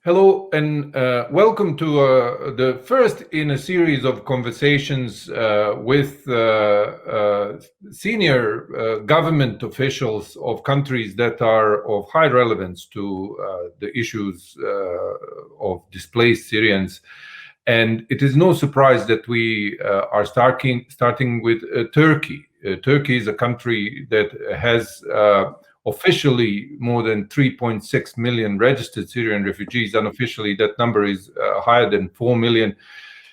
Hello and welcome to the first in a series of conversations with senior government officials of countries that are of high relevance to the issues of displaced Syrians. And it is no surprise that we are starting with Turkey. Turkey is a country that has officially more than 3.6 million registered Syrian refugees. Unofficially, that number is higher than 4 million.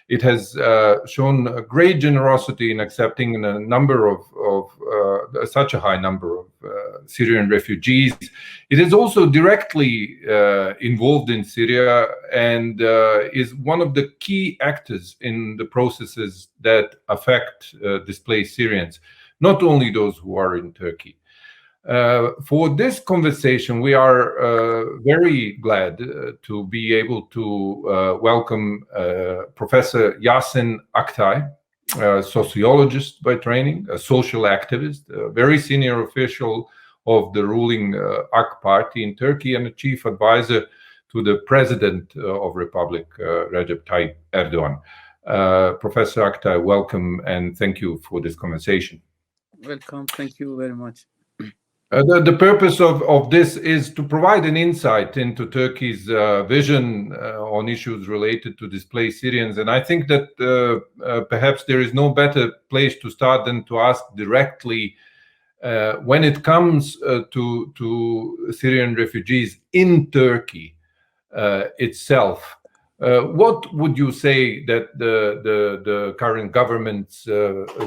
It has shown a great generosity in accepting a number of such a high number of Syrian refugees. It is also directly involved in Syria and is one of the key actors in the processes that affect displaced Syrians, not only those who are in Turkey. For this conversation, we are very glad to be able to welcome Professor Yassin Aktay, a sociologist by training, a social activist, a very senior official of the ruling AK party in Turkey, and a chief advisor to the President of Republic, Recep Tayyip Erdogan. Professor Aktay, welcome and thank you for this conversation. Welcome. Thank you very much. The purpose of this is to provide an insight into Turkey's vision on issues related to displaced Syrians. And I think that perhaps there is no better place to start than to ask directly when it comes to Syrian refugees in Turkey itself. What would you say that the current government's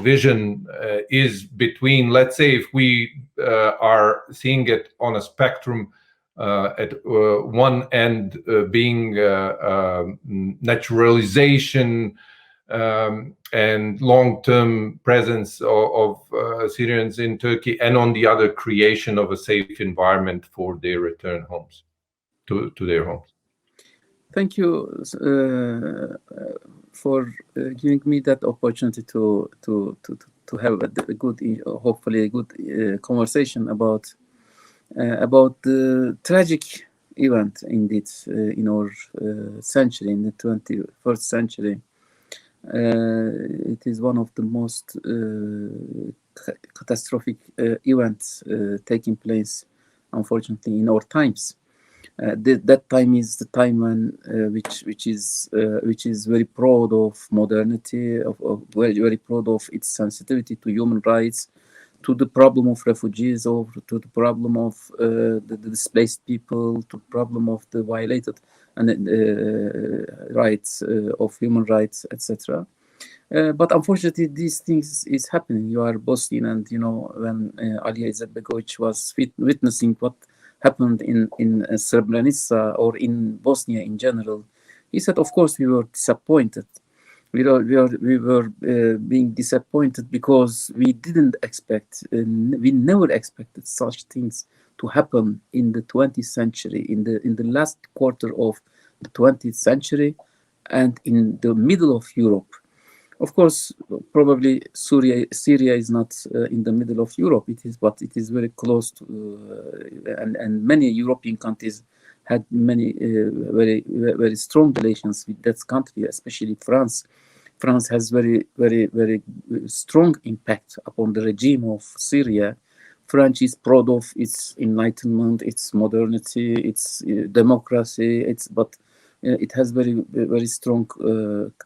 vision is between, let's say, if we are seeing it on a spectrum, at one end being naturalization and long-term presence of Syrians in Turkey, and on the other, creation of a safe environment for their return homes, to their homes? Thank you for giving me that opportunity to have a good, hopefully a good conversation about the tragic event indeed in our century, in the 21st century. It is one of the most catastrophic events taking place, unfortunately, in our times. That time is the time when which is very proud of modernity, very proud of its sensitivity to human rights, to the problem of refugees, or to the problem of the displaced people, to the problem of the violated rights of human rights, etc. But unfortunately, these things is happening. You are Bosnian, and you know when Alija Izetbegovic was witnessing what happened in Srebrenica or in Bosnia in general, he said, of course, we were disappointed. We were being disappointed because we didn't expect, we never expected such things to happen in the 20th century, in the last quarter of the 20th century, and in the middle of Europe. Of course, probably Syria is not in the middle of Europe. It is, but it is very close to, and many European countries had many very strong relations with that country, especially France. France has very strong impact upon the regime of Syria. France is proud of its enlightenment, its modernity, its democracy. But it has very strong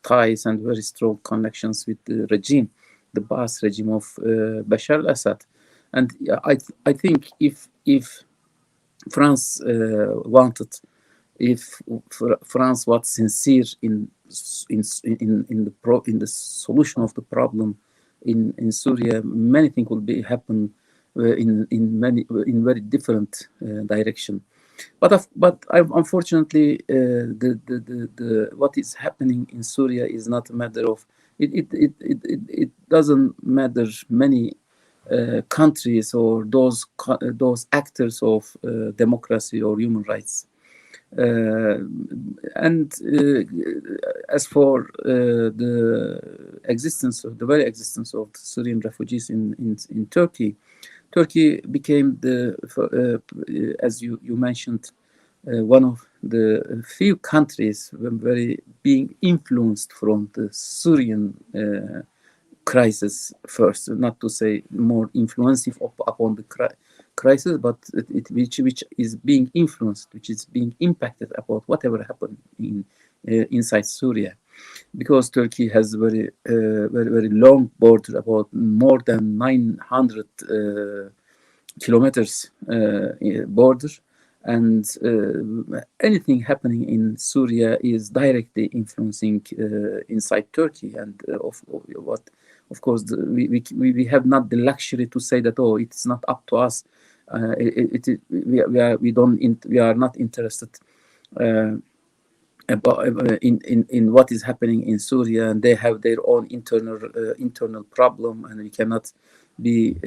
ties and very strong connections with the regime, the Baas regime of Bashar al-Assad. And I think if France if France was sincere in the solution of the problem in Syria, many things will happen in very different direction. But unfortunately, the what is happening in Syria is not a matter of it doesn't matter many countries or those actors of democracy or human rights. And as for the very existence of the Syrian refugees in Turkey, Turkey became as you mentioned, one of the few countries were very being influenced from the Syrian crisis first, not to say more influensive upon the crisis, but which is being influenced, which is being impacted about whatever happened inside Syria, because Turkey has very very long border, about more than 900 kilometers border, and anything happening in Syria is directly influencing inside Turkey. And of course, we have not the luxury to say that, oh, it's not up to us. We are not interested about in what is happening in Syria, and they have their own internal problem, and we cannot be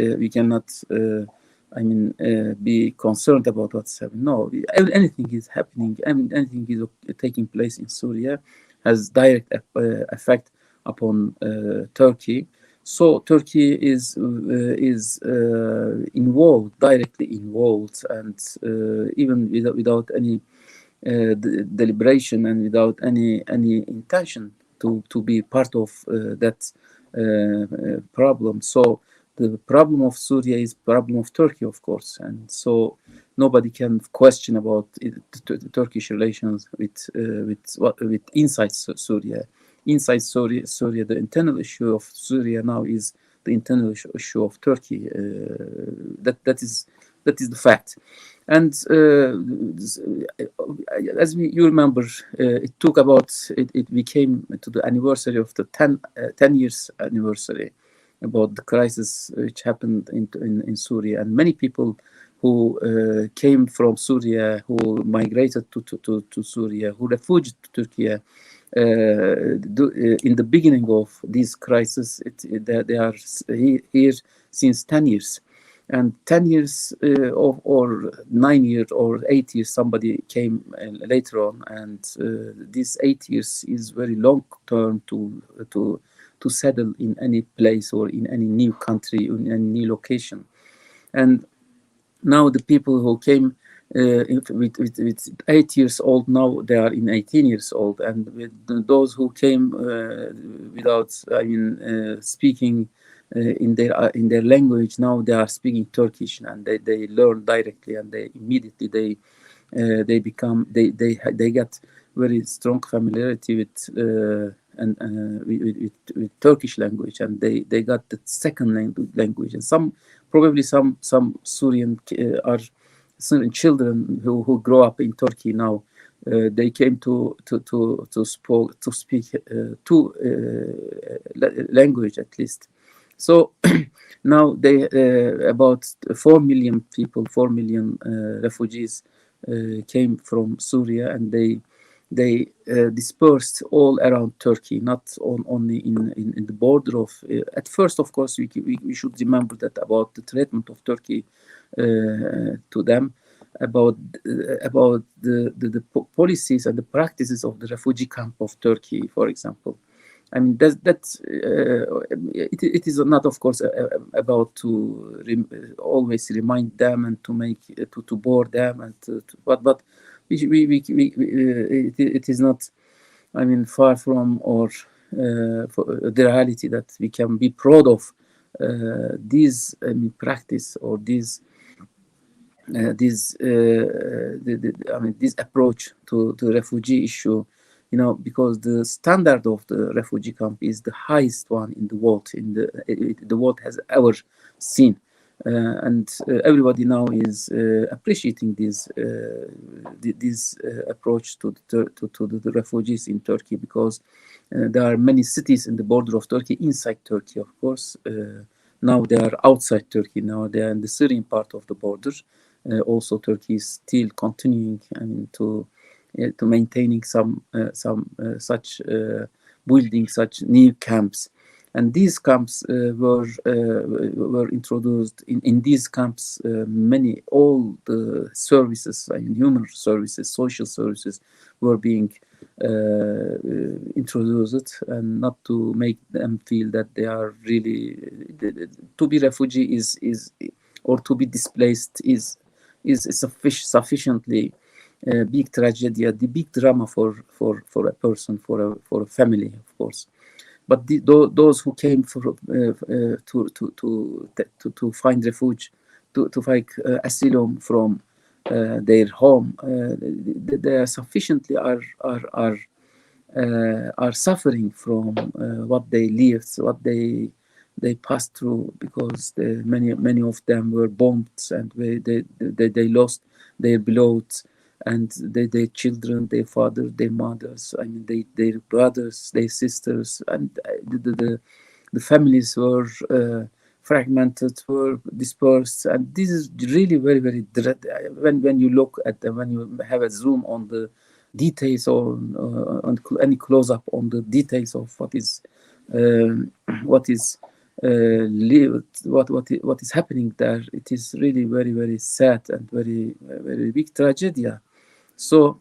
be concerned about what's happening. No, anything is happening. Anything is taking place in Syria has direct effect upon Turkey. So Turkey is involved, directly involved, and even without any deliberation and without any intention to be part of that problem. So the problem of Syria is problem of Turkey, of course, and so nobody can question about the Turkish relations with inside Syria. Inside Syria, the internal issue of Syria now is the internal issue of Turkey. That is the fact. And as you remember, it took about it became to the anniversary of the 10 years anniversary about the crisis which happened in Syria, and many people who came from Syria, who migrated to Syria, who refugeed to Turkey in the beginning of this crisis, they are here since 10 years. And 10 years or 9 years or 8 years, somebody came later on, and this 8 years is very long term to settle in any place or in any new country, in any new location. And now the people who came with 8 years old, now they are in 18 years old, and with those who came without speaking in their language, now they are speaking Turkish, and they learn directly, and they immediately they get very strong familiarity with Turkish language, and they got the second language. And some Syrian children who grow up in Turkey now, they came to speak two language at least. So now they about 4 million people, 4 million refugees came from Syria, and they dispersed all around Turkey, not only in the border of. At first, of course, we should remember that about the treatment of Turkey to them, about the policies and the practices of the refugee camp of Turkey, for example. I mean, it is not, of course, about to always remind them and to make to bore them, and but it is not, I mean, far from or the reality that we can be proud of this practice or this approach to the refugee issue. Because the standard of the refugee camp is the highest one in the world, the world has ever seen, and everybody now is appreciating this approach to the refugees in Turkey, because there are many cities in the border of Turkey, inside Turkey, of course. Now they are outside Turkey. Now they are in the Syrian part of the border. Also, Turkey is still continuing to maintaining some such building such new camps, and these camps were introduced. In these camps, all the services, human services, social services, were being introduced, and not to make them feel that they are really to be refugee is or to be displaced is sufficiently big tragedy, the big drama for a person, for a family, of course. But those who came to find refuge, to find asylum from their home, they are sufficiently are suffering from what they lived, what they passed through, because many of them were bombed, and they lost their beloved, and their children, their fathers, their mothers, I mean their brothers, their sisters, and the families were fragmented, were dispersed, and this is really very, very dread. When you look at them, when you have a zoom on the details, or on any close-up on the details of what is happening there, it is really very, very sad and very, very big tragedy. So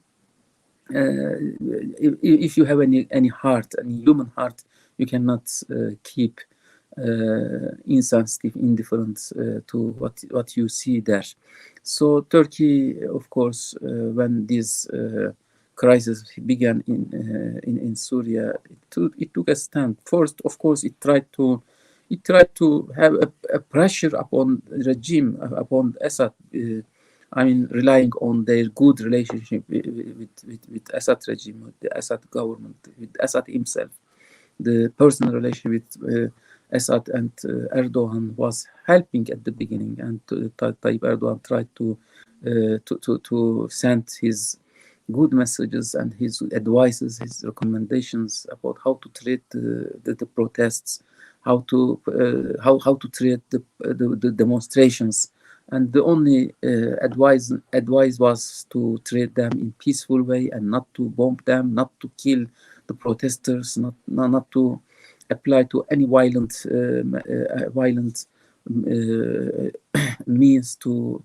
if you have any heart, any human heart, you cannot keep insensitive, indifferent to what you see there. So Turkey, of course, when this crisis began in Syria, it took a stand. First, of course, it tried to have a pressure upon the regime, upon Assad. I mean, relying on their good relationship with Assad regime, with the Assad government, with Assad himself. The personal relationship with Assad and Erdogan was helping at the beginning, and Tayyip Erdogan tried to send his good messages and his advices, his recommendations about how to treat the protests, how to treat the demonstrations. And the only advice was to treat them in peaceful way, and not to bomb them, not to kill the protesters, not to apply to any violent means to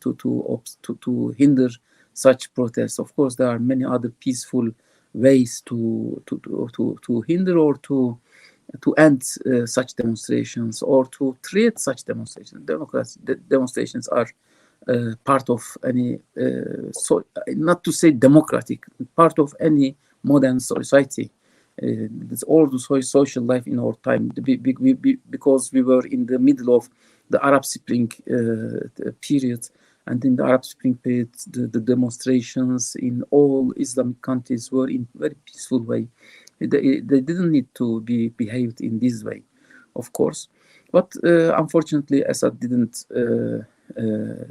hinder such protests. Of course, there are many other peaceful ways to hinder or to end such demonstrations, or to treat such demonstrations. Demonstrations are part of any, not to say democratic, part of any modern society. It's all the social life in our time, because we were in the middle of the Arab Spring period. And in the Arab Spring period, the demonstrations in all Islamic countries were in very peaceful way. They didn't need to be behaved in this way, of course. But unfortunately, Assad didn't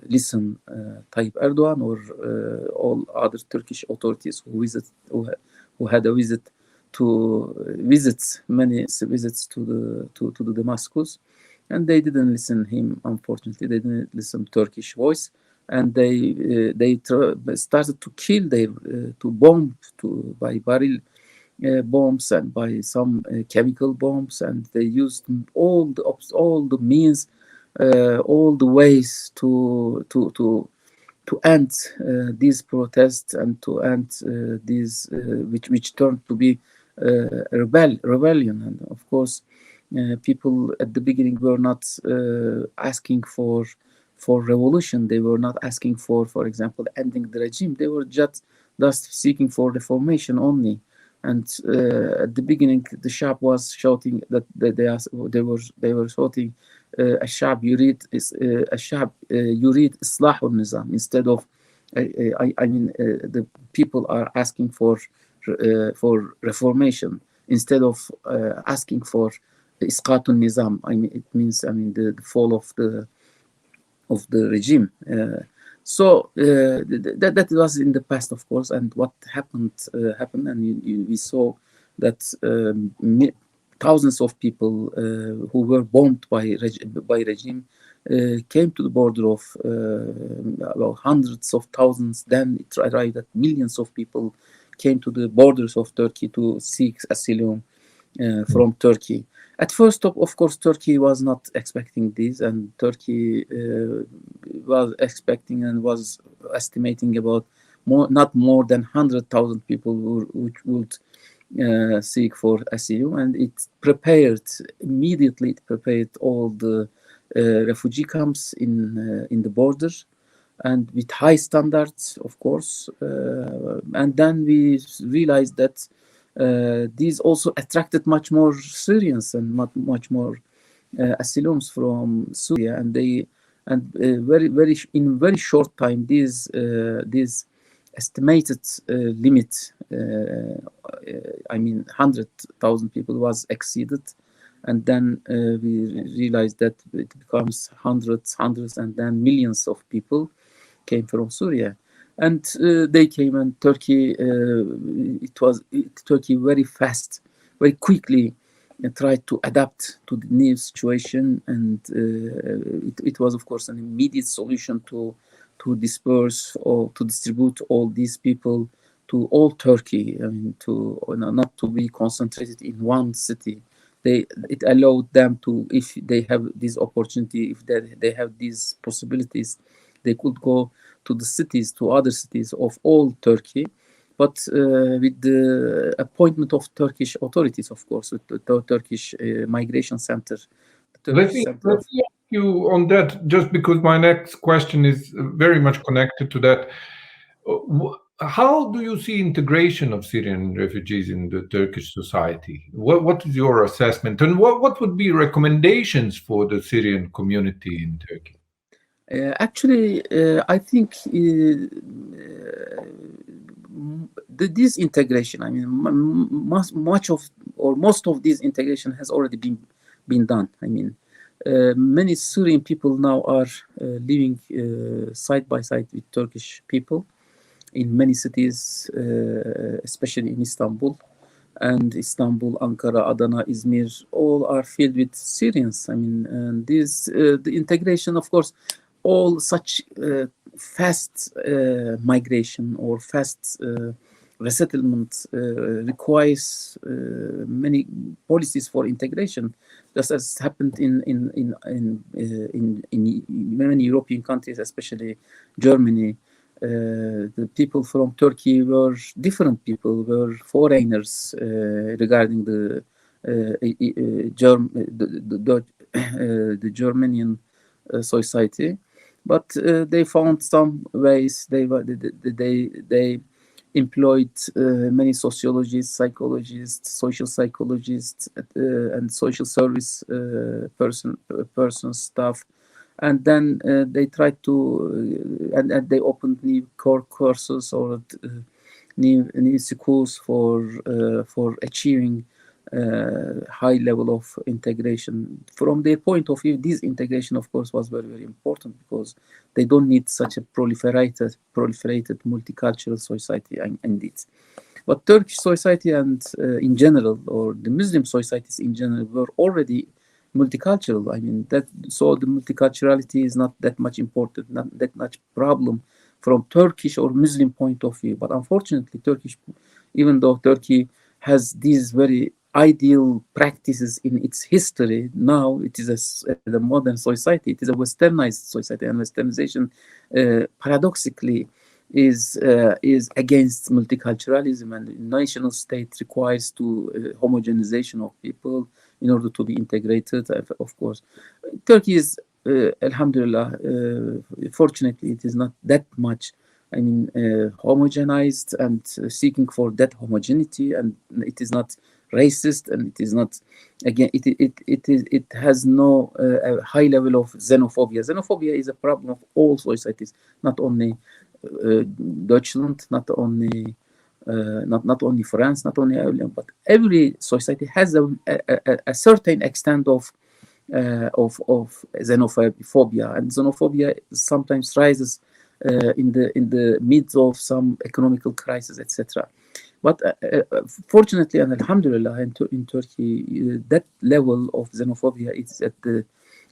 listen Tayyip Erdogan or all other Turkish authorities who had a many visits to the Damascus, and they didn't listen him. Unfortunately, they didn't listen Turkish voice, and they started to kill to bomb by barrel bombs and by some chemical bombs, and they used all the means, all the ways to end these protests, and to end these which turned to be a rebellion. And of course, people at the beginning were not asking for revolution. They were not asking for example, ending the regime. They were just seeking for reformation only. And at the beginning, the Shab was shouting that they were shouting الشعب يريد إصلاح النظام, instead of I mean the people are asking for reformation instead of asking for إسقاط النظام. It means the fall of the regime. So that was in the past, of course, and what happened, and we saw that thousands of people who were bombed by regime came to the border of about hundreds of thousands. Then it arrived that millions of people came to the borders of Turkey to seek asylum from Turkey. At first, of course, Turkey was not expecting this, and Turkey was expecting and was estimating about not more than 100,000 people who would seek for asylum, and it immediately prepared all the refugee camps in the border, and with high standards, of course. And then we realized that these also attracted much more Syrians and much more asylums from Syria, and in very short time these estimated limit, I mean 100,000 people was exceeded, and then we realized that it becomes hundreds, and then millions of people came from Syria, and they came, and Turkey Turkey very fast, very quickly tried to adapt to the new situation, and it was of course an immediate solution to disperse or to distribute all these people to all Turkey, I mean, not to be concentrated in one city. It allowed them to, if they have this opportunity, if they have these possibilities, they could go to the cities, to other cities of all Turkey, but with the appointment of Turkish authorities, of course, with the Turkish migration center. Let me ask you on that, just because my next question is very much connected to that. How do you see integration of Syrian refugees in the Turkish society? What is your assessment, and what would be recommendations for the Syrian community in Turkey? Actually, I think this integration, I mean, most of this integration has already been done. I mean, many Syrian people now are living side by side with Turkish people in many cities, especially in Istanbul. And Istanbul, Ankara, Adana, Izmir, all are filled with Syrians. I mean, and the integration, of course, all such fast migration or fast resettlement requires many policies for integration, just as happened in many European countries, especially Germany. The people from Turkey were different people, were foreigners regarding the Germanian society, but they found some ways. They employed many sociologists, psychologists, social psychologists, and social service persons, staff. And then they tried to, and they opened new courses or new schools for achieving high level of integration. From their point of view, this integration, of course, was very, very important, because they don't need such a proliferated multicultural society indeed. But Turkish society and in general, or the Muslim societies in general, were already multicultural. I mean, so the multiculturality is not that much important, not that much problem from Turkish or Muslim point of view. But unfortunately, even though Turkey has these very ideal practices in its history, now it is a modern society. It is a westernized society, and westernization paradoxically is against multiculturalism, and the national state requires homogenization of people in order to be integrated. Of course, Turkey is, alhamdulillah, fortunately, it is not that much, I mean, homogenized and seeking for that homogeneity, and it is not racist, and it is not, again, it has no high level of xenophobia. Xenophobia is a problem of all societies, not only Deutschland, not only France, not only Ireland, but every society has a certain extent of xenophobia, and xenophobia sometimes rises in the midst of some economical crisis, etc. But fortunately, and alhamdulillah, in Turkey, that level of xenophobia is at the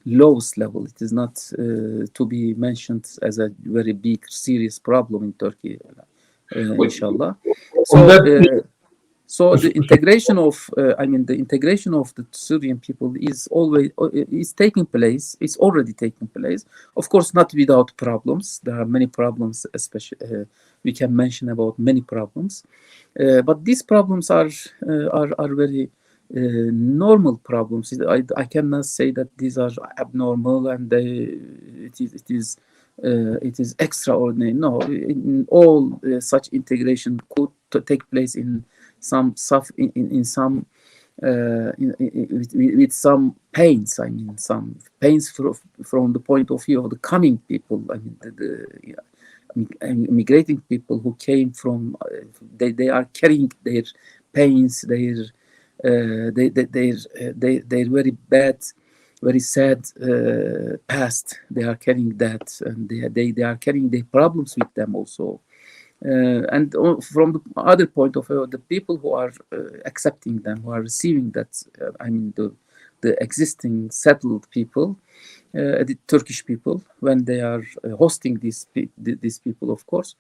lowest level. It is not to be mentioned as a very big, serious problem in Turkey, inshallah. So the integration of, the integration of the Syrian people is taking place. It's already taking place. Of course, not without problems. There are many problems, especially we can mention about many problems, but these problems are very normal problems. I cannot say that these are abnormal, and it is it is extraordinary. No, in all such integration could take place in some with some pains. I mean, some pains from the point of view of the coming people. I mean, immigrating people who came from, they are carrying their pains, their very bad, very sad past. They are carrying that, and they are carrying their problems with them also. And from the other point of view, the people who are accepting them, who are receiving that, I mean, the existing settled people, the Turkish people, when they are hosting these people, of course,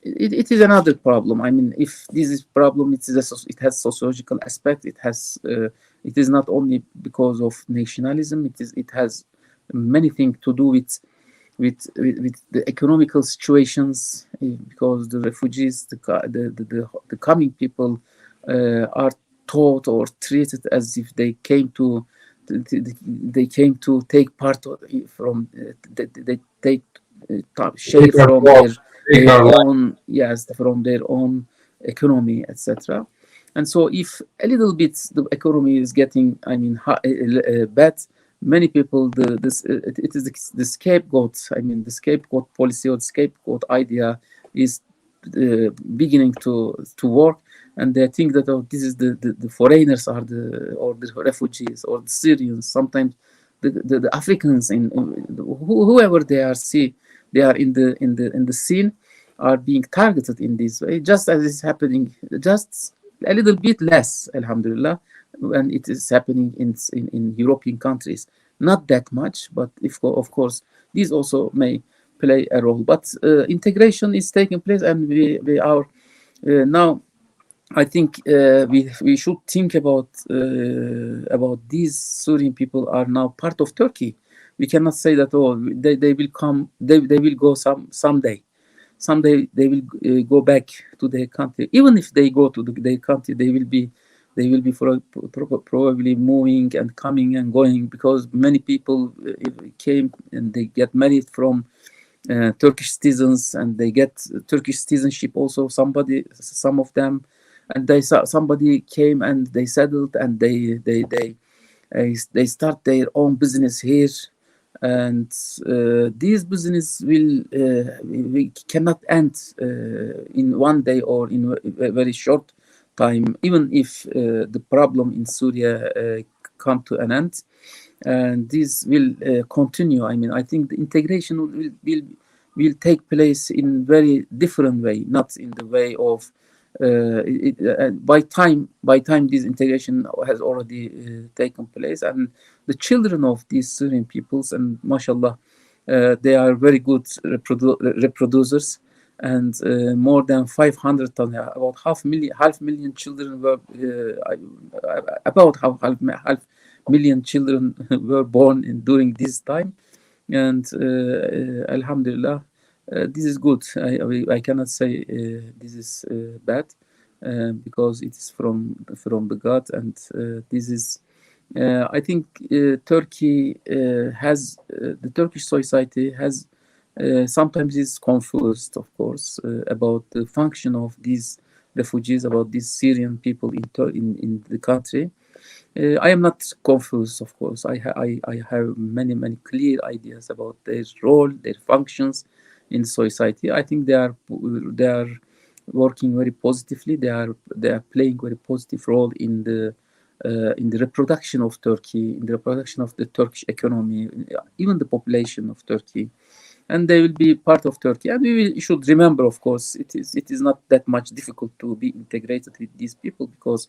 it is another problem. I mean, if this is problem, it has sociological aspect. It is not only because of nationalism. It has many things to do with the economical situations, because the refugees, the coming people, are taught or treated as if they came to take part from, they take share from their own, yes, from their own economy, etc. And so, if a little bit the economy is getting, I mean, bad, many people, it is the scapegoat. I mean, the scapegoat policy or the scapegoat idea is beginning to work, and they think that, oh, this is the foreigners or the refugees or the Syrians. Sometimes the Africans, whoever they are, they are in the scene, are being targeted in this way, just as it's happening, just a little bit less, alhamdulillah, when it is happening in European countries. Not that much, but of course, these also may play a role. But integration is taking place, and we are now, I think we should think about these Syrian people are now part of Turkey. We cannot say that, oh, they will come, they will go someday. Someday they will go back to their country. Even if they go to their country, they will be probably moving and coming and going, because many people came and they get married from Turkish citizens, and they get Turkish citizenship also. Some of them, and somebody came and they settled, and they start their own business here. And these business we cannot end in one day or in a very short time, even if the problem in Syria come to an end, and this will continue. I mean, I think the integration will take place in very different way, not in the way of by time this integration has already taken place, and the children of these Syrian peoples, and mashallah, they are very good reproducers, and more than 500 about half million children were about half million children were born during this time, and alhamdulillah. This is good. I cannot say this is bad, because it is from the God, and this is. I think Turkey has the Turkish society has sometimes is confused, of course, about the function of these refugees, about these Syrian people in the country. I am not confused, of course. I have many clear ideas about their role, their functions in society. I think they are working very positively. They are playing very positive role in the reproduction of Turkey, in the reproduction of the Turkish economy, even the population of Turkey, and they will be part of Turkey. And we should remember, of course, it is not that much difficult to be integrated with these people, because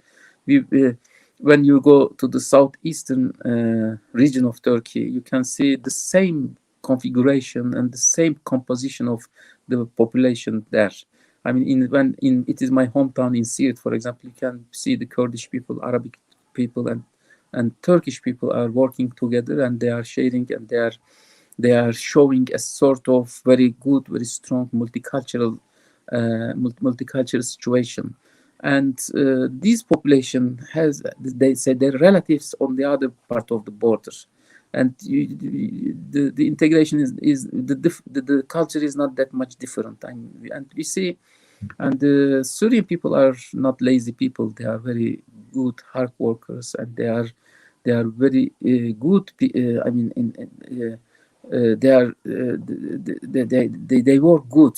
when you go to the southeastern region of Turkey, you can see the same configuration and the same composition of the population there. I mean, it is my hometown in Siirt, for example, you can see the Kurdish people, Arabic people, and Turkish people are working together, and they are sharing, and they are showing a sort of very good, very strong multicultural situation. And this population has, they say, their relatives on the other part of the border. and the integration is the culture is not that much different. And we see, and the Syrian people are not lazy people. They are very good hard workers, and they are very good. They work good.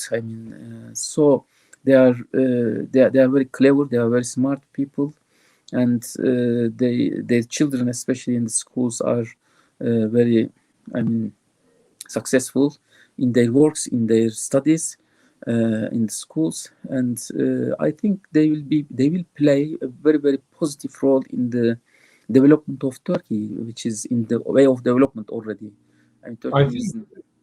So they are very clever. They are very smart people, and their children, especially in the schools, are very successful in their works, in their studies, in the schools, and I think they will play a very, very positive role in the development of Turkey, which is in the way of development already. I think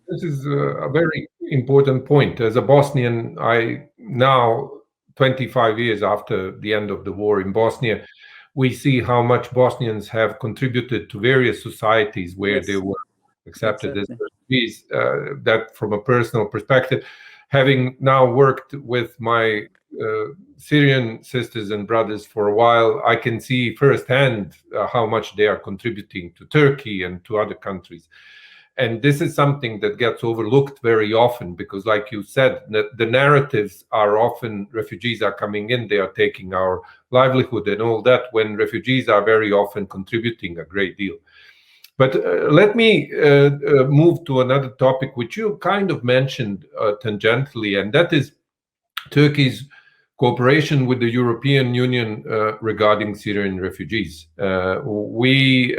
this is a very important point. As a Bosnian, I now, 25 years after the end of the war in Bosnia, we see how much Bosnians have contributed to various societies where they were accepted as refugees. That, from a personal perspective, having now worked with my Syrian sisters and brothers for a while, I can see firsthand how much they are contributing to Turkey and to other countries. And this is something that gets overlooked very often because, like you said, the narratives are often refugees are coming in, they are taking our livelihood and all that, when refugees are very often contributing a great deal. But let me move to another topic, which you kind of mentioned tangentially, and that is Turkey's cooperation with the European Union regarding Syrian refugees. We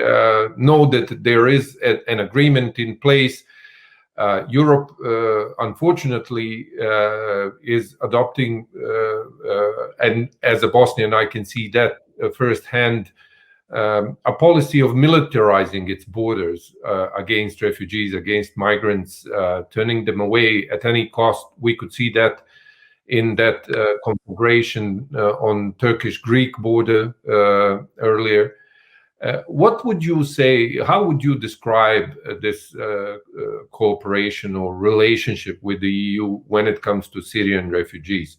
know that there is an agreement in place. Europe, unfortunately, is adopting, and as a Bosnian, I can see that firsthand, a policy of militarizing its borders against refugees, against migrants, turning them away at any cost. We could see that in that conflagration on Turkish-Greek border earlier. What would you say, how would you describe this cooperation or relationship with the EU when it comes to Syrian refugees?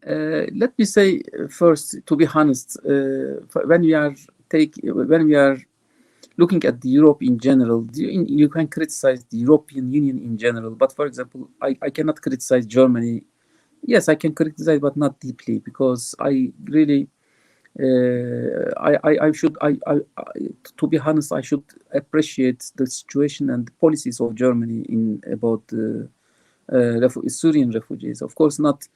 Let me say first, to be honest, when we are looking at the Europe in general, you can criticize the European Union in general. But for example, I cannot criticize Germany. Yes, I can criticize, but not deeply, because I really, to be honest, I should appreciate the situation and the policies of Germany about Syrian refugees. Of course, not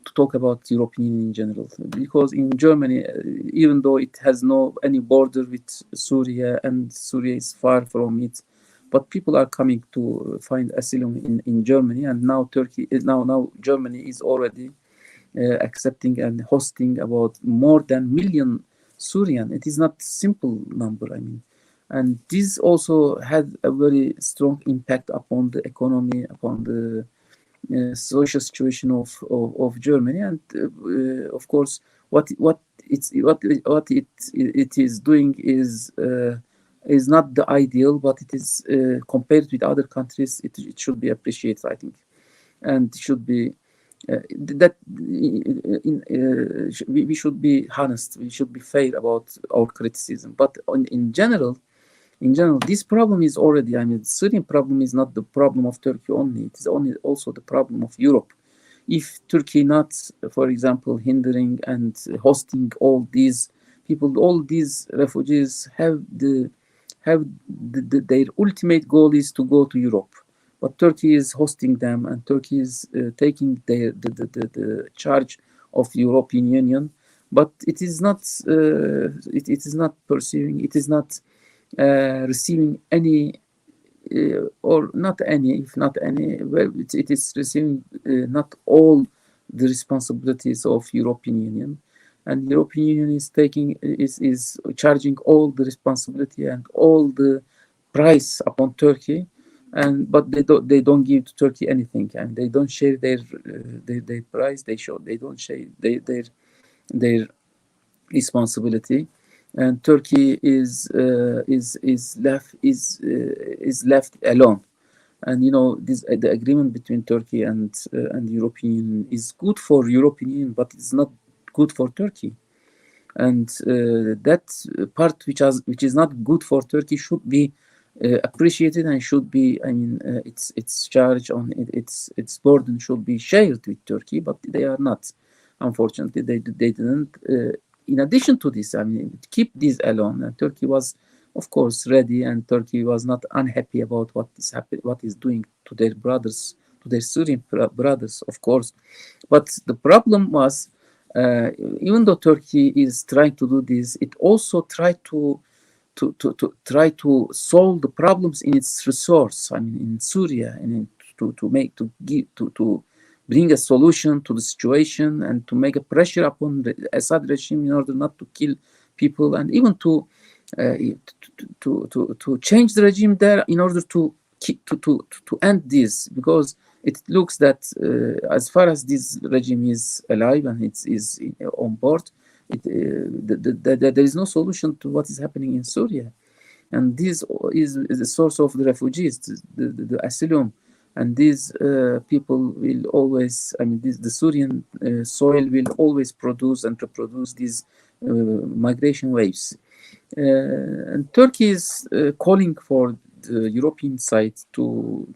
to talk about the European Union in general, because in Germany, even though it has any border with Syria and Syria is far from it, but people are coming to find asylum in Germany, and now Germany is already accepting and hosting about more than 1 million Syrian. It is not simple number, and this also had a very strong impact upon the economy, upon the social situation of Germany, and of course, what it is doing is not the ideal, but it is compared with other countries, it should be appreciated, I think, and should be we should be honest, we should be fair about our criticism. But in general, this problem is already, the Syrian problem is not the problem of Turkey only. It is also the problem of Europe. If Turkey not, for example, hindering and hosting all these people, all these refugees their ultimate goal is to go to Europe. But Turkey is hosting them, and Turkey is taking the charge of the European Union. But it is not pursuing. It is not receiving any, or not any, if not any. Well, it is receiving not all the responsibilities of European Union, and European Union is charging all the responsibility and all the price upon Turkey. But they don't give to Turkey anything, and they don't share their price. They don't share their responsibility, and Turkey is left alone. And the agreement between Turkey and European Union is good for European Union, but it's not good for Turkey. and that part which is not good for Turkey should be appreciated and should be, I mean, its charge on its burden should be shared with Turkey, but they are not. Unfortunately, they didn't. In addition to this, I mean, to keep this alone, Turkey was, of course, ready, and Turkey was not unhappy about what is doing to their brothers, to their Syrian brothers, of course. But the problem was, even though Turkey is trying to do this, it also tried to try to solve the problems in its resource. I mean, in Syria, and to bring a solution to the situation and to make a pressure upon the Assad regime in order not to kill people, and even to change the regime there in order to end this, because it looks that as far as this regime is alive and it is on board, there is no solution to what is happening in Syria, and this is the source of the refugees, the asylum, and these people will always, I mean, the Syrian soil will always produce and reproduce these migration waves. And Turkey is calling for the European side to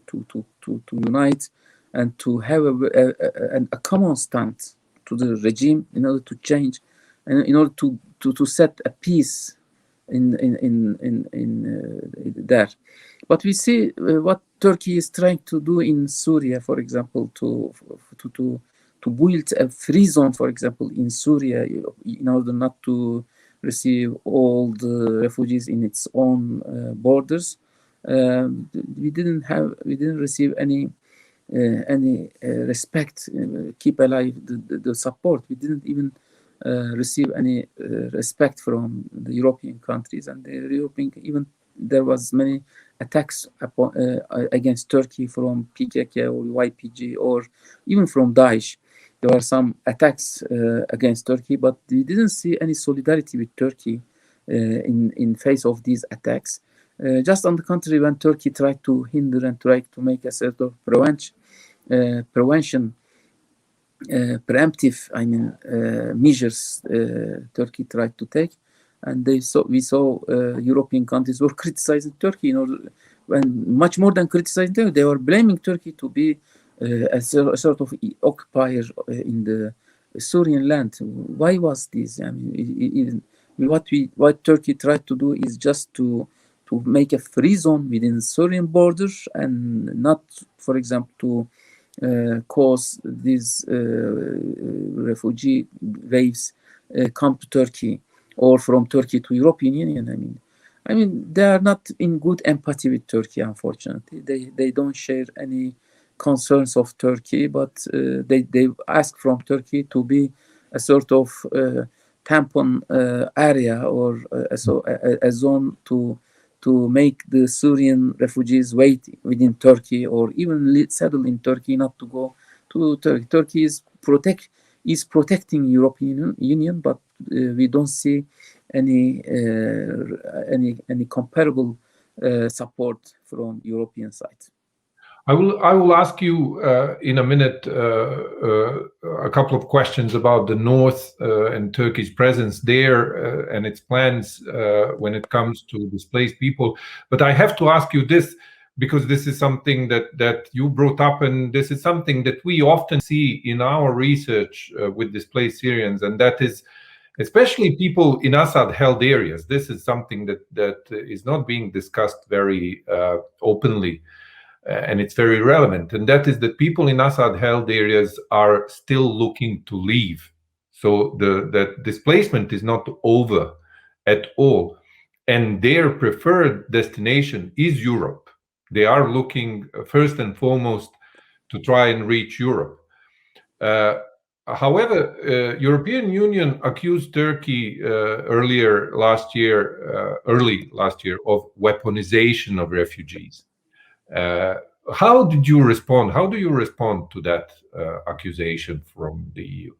unite and to have a common stand to the regime in order to change, and in order to set a peace in there. But we see what Turkey is trying to do in Syria, for example, to build a free zone, for example, in Syria, in order not to receive all the refugees in its own borders. We didn't receive any respect, keep alive the support. We didn't even receive any respect from the European countries, and the European, even there was many attacks against Turkey from PKK or YPG or even from Daesh. There were some attacks against Turkey, but we didn't see any solidarity with Turkey in face of these attacks. Just on the contrary, when Turkey tried to hinder and tried to make a sort of prevention, preemptive, I mean, measures Turkey tried to take, and we saw European countries were criticizing Turkey, when much more than criticizing Turkey, they were blaming Turkey to be a sort of occupier in the Syrian land. Why was this? I mean, what Turkey tried to do is just to make a free zone within Syrian borders, and not, for example, to cause these refugee waves come to Turkey or from Turkey to European Union. I mean, they are not in good empathy with Turkey, unfortunately. They don't share any concerns of Turkey, but they ask from Turkey to be a sort of tampon area, or a zone to make the Syrian refugees wait within Turkey, or even settle in Turkey, not to go to Turkey. Turkey is protecting European Union, but we don't see any comparable support from European side. I will ask you in a minute a couple of questions about the north and Turkey's presence there and its plans when it comes to displaced people. But I have to ask you this, because this is something that you brought up, and this is something that we often see in our research with displaced Syrians, and that is especially people in Assad-held areas. This is something that is not being discussed very openly. And it's very relevant, and that is that people in Assad-held areas are still looking to leave. So that displacement is not over at all, and their preferred destination is Europe. They are looking first and foremost to try and reach Europe. However, European Union accused Turkey early last year of weaponization of refugees. How did you respond? How do you respond to that accusation from the EU?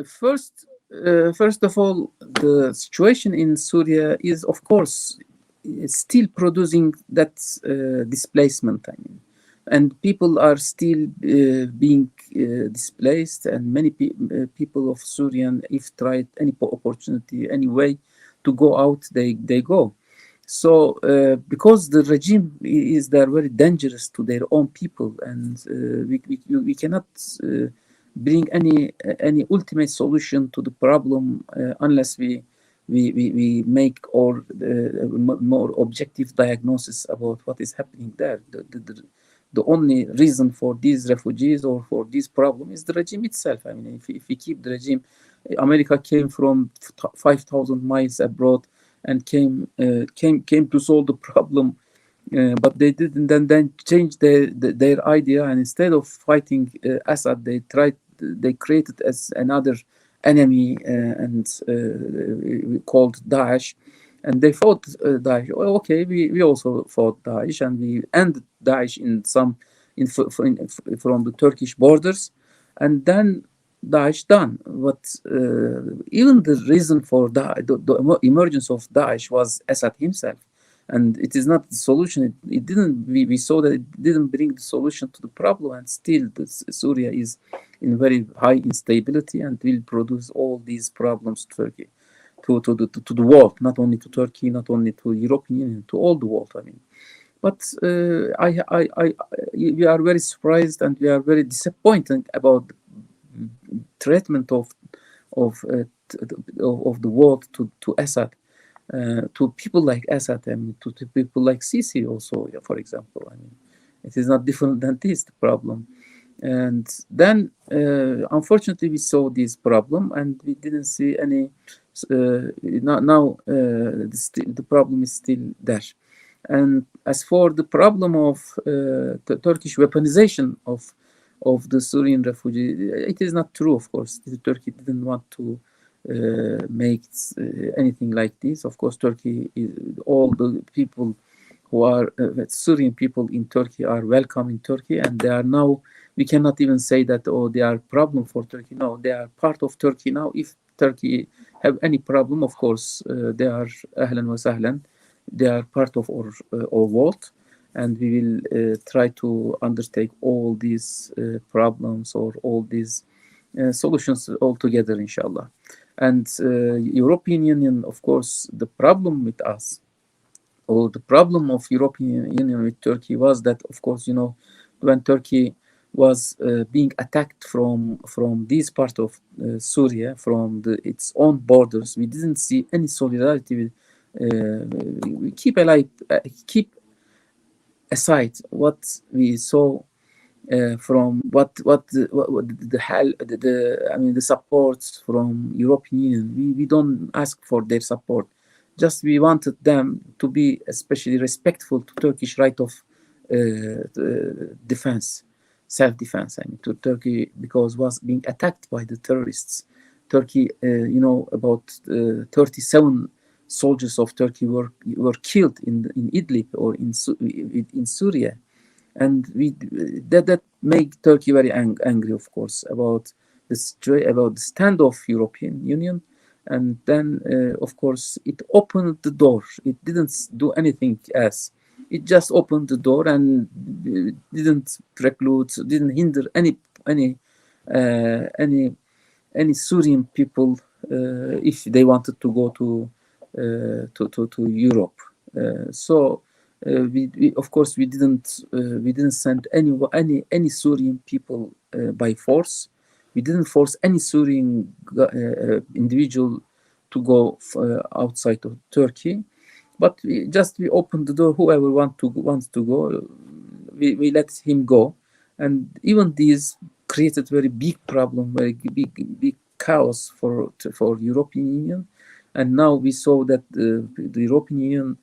First of all, the situation in Syria is, of course, still producing that displacement. I mean, and people are still being displaced, and many people of Syrian, if tried any opportunity, any way to go out, they go. So because the regime is there very dangerous to their own people, and we cannot bring any ultimate solution to the problem unless we make or more objective diagnosis about what is happening there. The only reason for these refugees or for this problem is the regime itself. I mean, if we keep the regime, America came from 5,000 miles abroad and came to solve the problem, but they didn't then change their idea, and instead of fighting Assad, they created as another enemy and called Daesh, and they fought Daesh. Well, okay, we also fought Daesh, and we ended Daesh from the Turkish borders, and then Daesh done. But even the reason for the emergence of Daesh was Assad himself, and it is not the solution. It didn't. We saw that it didn't bring the solution to the problem, and still Syria is in very high instability and will produce all these problems to Turkey, to the world, not only to Turkey, not only to European Union, to all the world. I mean, but we are very surprised and we are very disappointed about the treatment of the world to Assad, to people like Assad, I mean, to people like Sisi also, for example. I mean, it is not different than this, the problem. And then, unfortunately, we saw this problem, and we didn't see any. Now, the problem is still there. And as for the problem of the Turkish weaponization of the Syrian refugees, it is not true. Of course, Turkey didn't want to make anything like this. Of course, Turkey, all the people who are Syrian people in Turkey are welcome in Turkey, and they are now. We cannot even say that, oh, they are a problem for Turkey. No, they are part of Turkey now. If Turkey have any problem, of course, they are ahlan wa sahlan. They are part of our world, and we will try to undertake all these problems or all these solutions all together, inshallah. And European Union, of course, the problem with us, or the problem of European Union with Turkey was that, of course, when Turkey was being attacked from this part of Syria, from its own borders, we didn't see any solidarity with. We keep aside what we saw from the support from European Union. We don't ask for their support. Just we wanted them to be especially respectful to Turkish right of defense, self-defense. I mean, to Turkey, because was being attacked by the terrorists. Turkey, about 37 soldiers of Turkey were killed in Idlib or in Syria, and that made Turkey very angry, of course, about the stand of European Union. And then, of course, it opened the door. It didn't do anything else. It just opened the door and didn't preclude, didn't hinder any Syrian people if they wanted to go to Europe. So we of course we didn't send any Syrian people by force. We didn't force any Syrian individual to go outside of Turkey, but we opened the door. Whoever wants to go, we let him go, and even these created very big problem, very big chaos for European Union. And now we saw that the European Union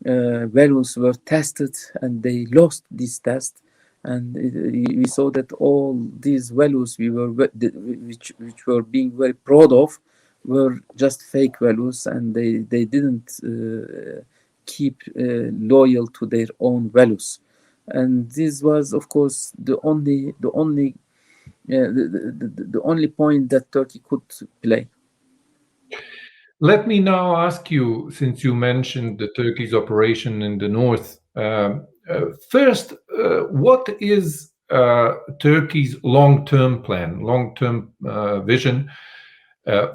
values were tested, and they lost this test. And we saw that all these values which were being very proud of were just fake values, and they didn't keep loyal to their own values. And this was, of course, the only point that Turkey could play. Let me now ask you, since you mentioned the Turkey's operation in the north, First, what is Turkey's long-term plan, long-term vision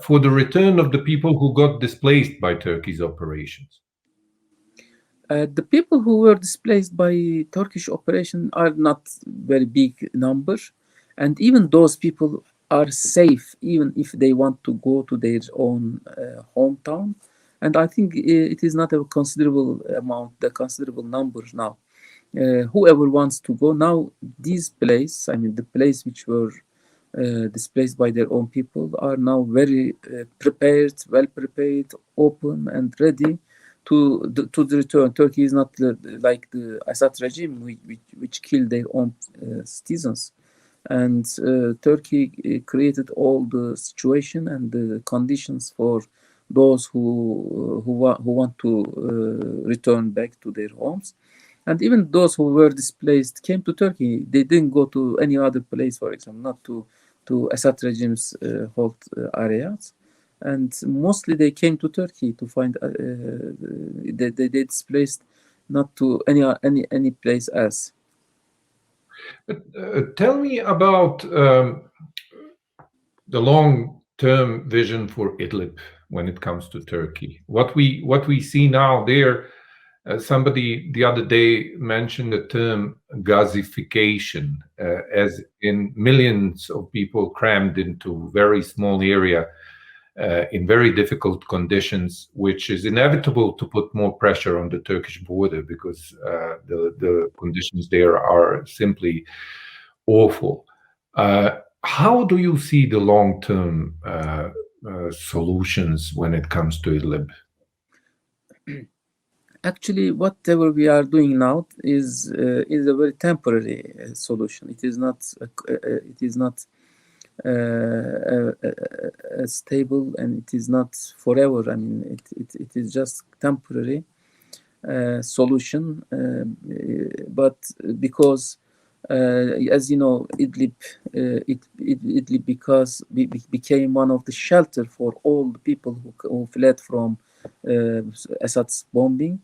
for the return of the people who got displaced by Turkey's operations? The people who were displaced by Turkish operation are not very big number, and even those people are safe even if they want to go to their own hometown. And I think it is not a considerable amount, the considerable number now. Whoever wants to go now, these places, I mean the place which were displaced by their own people, are now very prepared, well prepared, open and ready to the return. Turkey is not like the Assad regime which killed their own citizens. And Turkey created all the situation and the conditions for those who want to return back to their homes. And even those who were displaced came to Turkey. They didn't go to any other place, for example, not to Assad regime's hold areas. And mostly they came to Turkey to find they displaced not to any place else. Tell me about the long-term vision for Idlib when it comes to Turkey. What we see now there, somebody the other day mentioned the term Gazification, as in millions of people crammed into very small area in very difficult conditions, which is inevitable to put more pressure on the Turkish border because the conditions there are simply awful. How do you see the long-term solutions when it comes to Idlib? Actually, whatever we are doing now is a very temporary solution. It is not stable, and it is not forever. I mean, it is just temporary solution. But because, as you know, Idlib became one of the shelter for all the people who fled from Assad's bombing.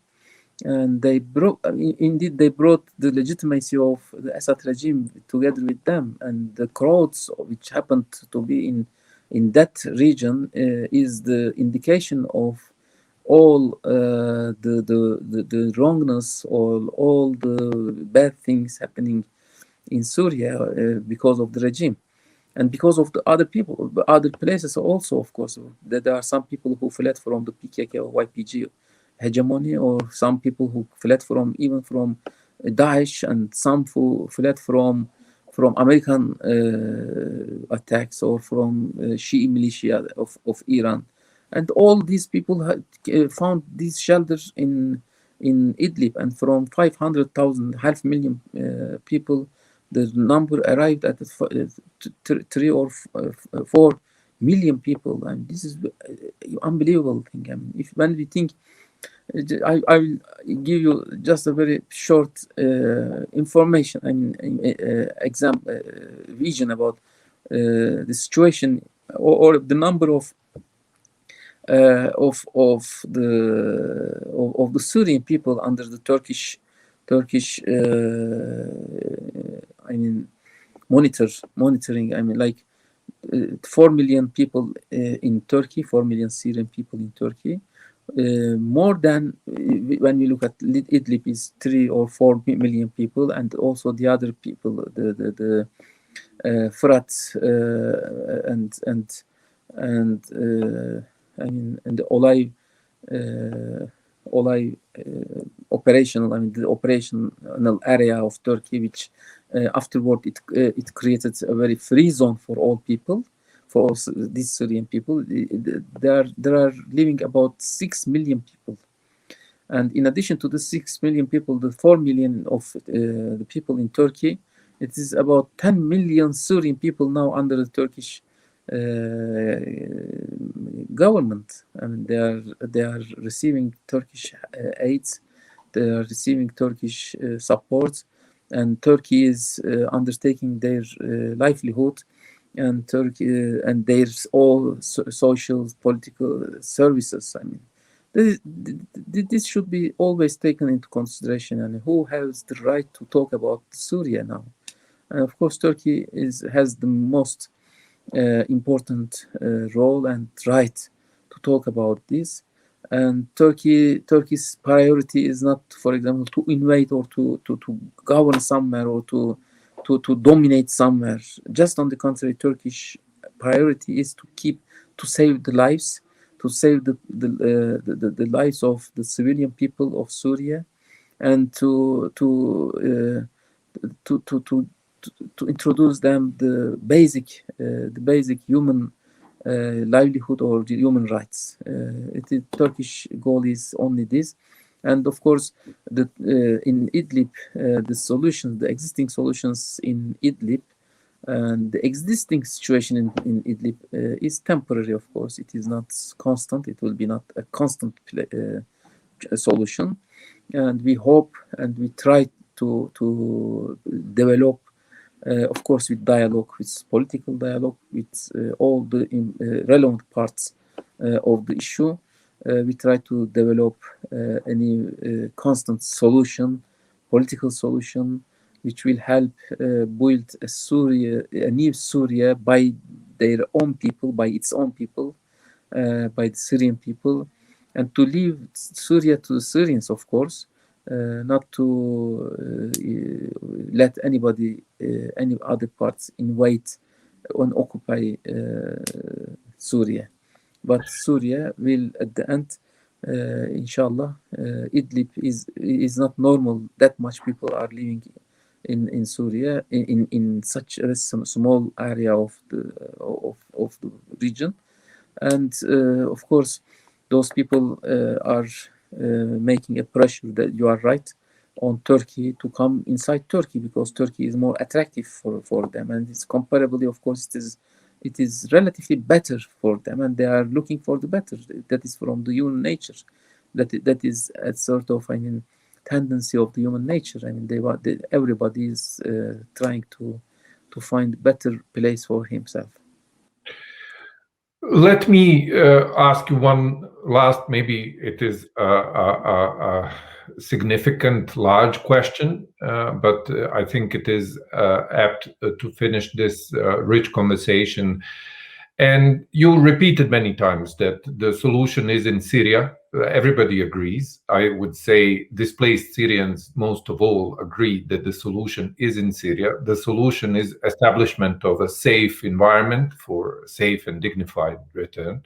And they brought the legitimacy of the Assad regime together with them, and the crowds which happened to be in that region is the indication of all the wrongness or all the bad things happening in Syria because of the regime. And because of the other people, other places also, of course, there are some people who fled from the PKK or YPG hegemony, or some people who fled from Daesh, and some who fled from American attacks, or from Shi'i militia of Iran. And all these people found these shelters in Idlib, and from 500,000, 500,000 people, the number arrived at 3 or 4 million people. And this is unbelievable thing. I mean, when we think, I will give you just a very short information and vision about the situation, or the number of the Syrian people under the Turkish monitoring. I mean, like 4 million people in Turkey, 4 million Syrian people in Turkey. More than, when we look at Idlib, is 3 or 4 million people, and also the other people, the Fırat and the Olay operational, I mean the operational area of Turkey, which afterward it created a very free zone for all people, for all these Syrian people. There are living about 6 million people, and in addition to the 6 million people, the 4 million of the people in Turkey, it is about 10 million Syrian people now under the Turkish government. I mean, they are receiving Turkish aids, they are receiving Turkish support, and Turkey is undertaking their livelihood, and Turkey and their all social political services. I mean, This should be always taken into consideration, and who has the right to talk about Syria now. And of course, Turkey has the most important role and right to talk about this. And Turkey's priority is not, for example, to invade or to govern somewhere or to dominate somewhere. Just on the contrary, Turkish priority is to save the lives, to save the lives of the civilian people of Syria, and to introduce them the basic human livelihood or human rights. Turkish goal is only this, and of course, in Idlib, the existing solutions in Idlib, and the existing situation in Idlib is temporary. Of course, it is not constant. It will be not a constant solution, and we hope and we try to develop. Of course, with dialogue, with political dialogue, with all the relevant parts of the issue, we try to develop any constant solution, political solution, which will help build a new Syria by their own people, by its own people, by the Syrian people, and to leave Syria to the Syrians, of course. Not to let anybody, any other parts invade and occupy Syria. But Syria will, at the end, inshallah, Idlib is not normal. That much people are living in Syria in such a small area of the region, and of course, those people are making a pressure, that you are right, on Turkey to come inside Turkey, because Turkey is more attractive for them, and it's comparably, of course, it is relatively better for them, and they are looking for the better. That is from the human nature. That is a sort of, tendency of the human nature. Everybody is trying to find a better place for himself. Let me ask you one last, maybe it is a significant, large question, but I think it is apt to finish this rich conversation. And you repeated many times that the solution is in Syria. Everybody agrees. I would say displaced Syrians, most of all, agree that the solution is in Syria. The solution is establishment of a safe environment for safe and dignified return.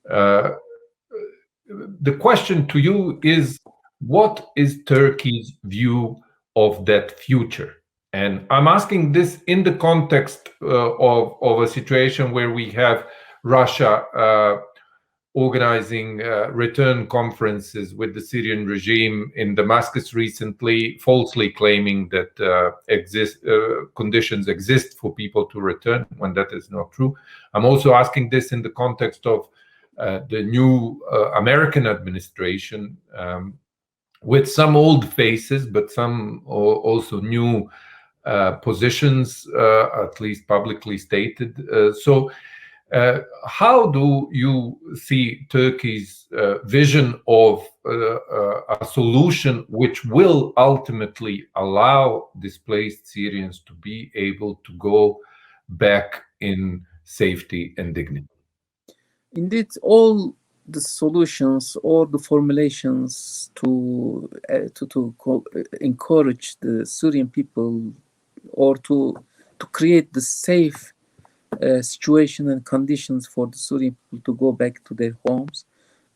The question to you is, what is Turkey's view of that future? And I'm asking this in the context of a situation where we have Russia organizing return conferences with the Syrian regime in Damascus recently, falsely claiming that conditions exist for people to return, when that is not true. I'm also asking this in the context of the new American administration, with some old faces, but some also new positions, at least publicly stated. So how do you see Turkey's vision of a solution which will ultimately allow displaced Syrians to be able to go back in safety and dignity? Indeed, all the solutions or the formulations to encourage the Syrian people, or to create the safe situation and conditions for the Syrian people to go back to their homes,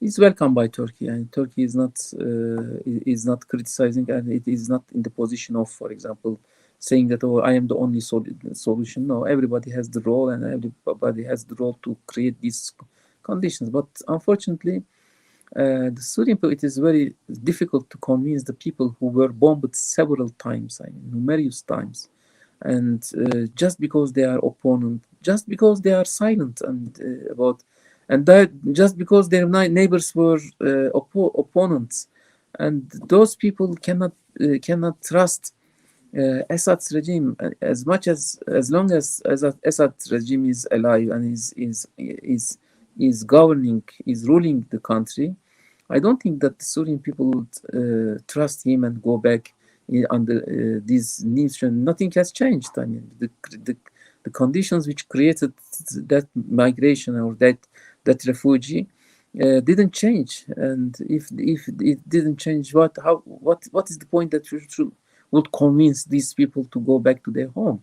is welcomed by Turkey. And Turkey is not criticizing, and it is not in the position of, for example, saying that, oh, I am the only solution. No, everybody has the role, and everybody has the role to create these conditions. But unfortunately, the Syrian people, it is very difficult to convince the people who were bombed several times, numerous times, and just because they are opponent, just because they are silent and that just because their neighbors were opponents, and those people cannot trust Assad's regime as long as Assad's regime is alive and is governing, is ruling the country. I don't think that the Syrian people would trust him and go back under these needs. Nothing has changed. I mean, the conditions which created that migration or that refugee didn't change. And if it didn't change, what is the point that we would convince these people to go back to their home?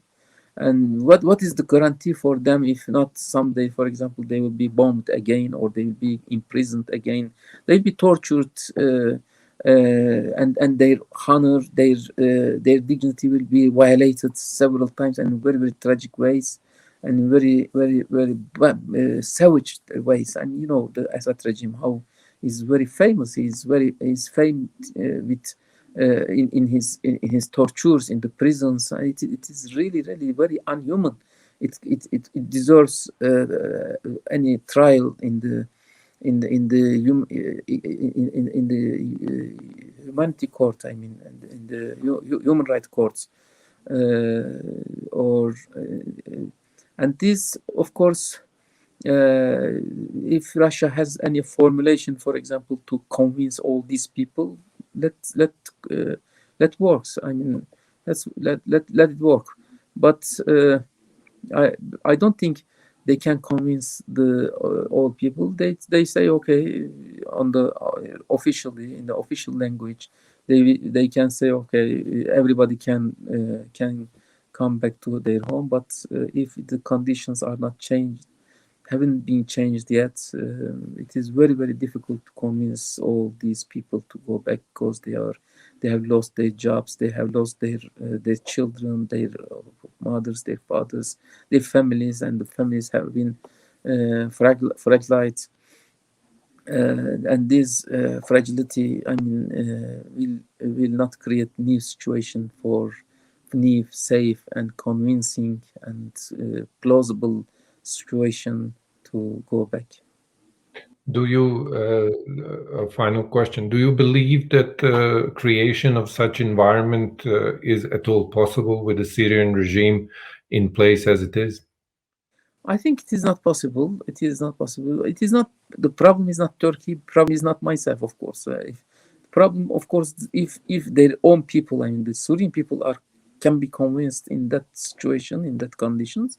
And what is the guarantee for them if not someday, for example, they will be bombed again, or they will be imprisoned again, they'll be tortured, and their honor, their dignity will be violated several times, and in very, very tragic ways, and in very, very, very savage ways. And you know, the Assad regime, how is very famous. He's famed with in his tortures in the prisons. It is really, really very unhuman. It deserves any trial in the humanity court. I mean, in the human rights courts, and this, of course, if Russia has any formulation, for example, to convince all these people, let works. I mean, let it work. But I don't think they can convince the all people. They say, okay, on the officially, in the official language, they can say, okay, everybody can come back to their home. But if the conditions are not changed, haven't been changed yet, it is very, very difficult to convince all these people to go back, because they have lost their jobs, they have lost their children, their mothers, their fathers, their families, and the families have been fragilized. And this fragility, I mean, will not create new situation for new, safe, and convincing and plausible situation to go back. Do you, a final question, do you believe that the creation of such environment is at all possible with the Syrian regime in place as it is? I think it is not possible. It is not possible. It is not, the problem is not Turkey, the problem is not myself, of course. The problem, of course, if their own people, I mean, the Syrian people can be convinced in that situation, in that conditions,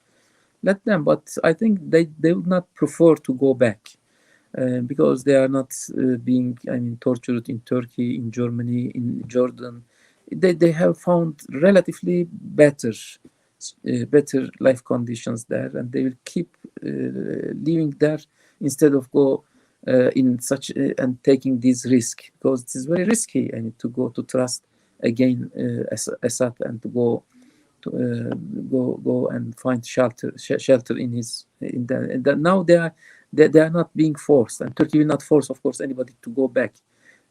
let them. But I think they would not prefer to go back. Because they are not being, I mean, tortured in Turkey, in Germany, in Jordan. They have found relatively better life conditions there, and they will keep living there instead of go in such and taking this risk, because it is very risky. I mean, to go to trust again Assad and to go and find shelter in that. Now they are not being forced, and Turkey will not force, of course, anybody to go back.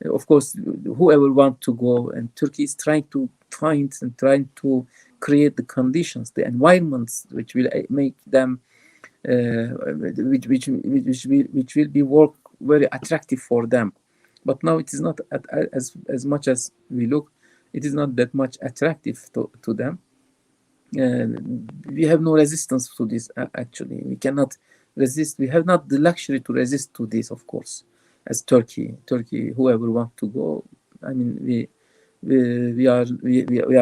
Of course, whoever wants to go, and Turkey is trying to find and trying to create the conditions, the environments which will make them, which will be work very attractive for them. But now it is not as much as we look. It is not that much attractive to them. We have no resistance to this. Actually, we cannot resist. We have not the luxury to resist to this, of course. As Turkey, whoever wants to go, I mean, we are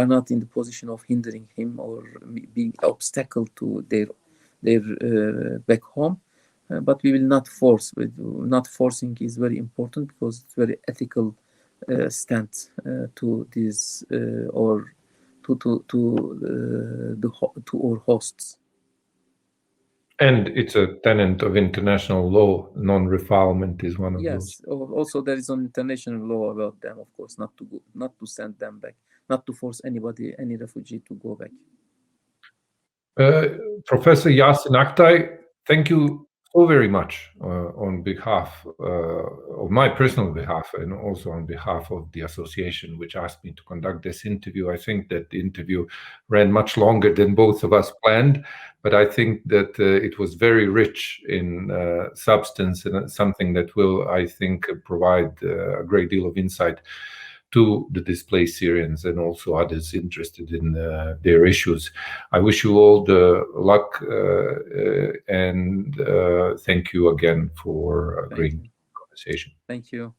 not in the position of hindering him or being obstacle to their back home. But we will not force. Not forcing is very important, because it's very ethical stance to this or to our hosts. And it's a tenet of international law. Non-refoulement is one of those. Yes. Also, there is an international law about them, of course, not to send them back, not to force any refugee to go back. Professor Yassin Aktay, thank you so very much on behalf of my personal behalf, and also on behalf of the association which asked me to conduct this interview. I think that the interview ran much longer than both of us planned, but I think that it was very rich in substance, and something that will, I think, provide a great deal of insight to the displaced Syrians and also others interested in their issues. I wish you all the luck and thank you again for a great conversation. Thank you.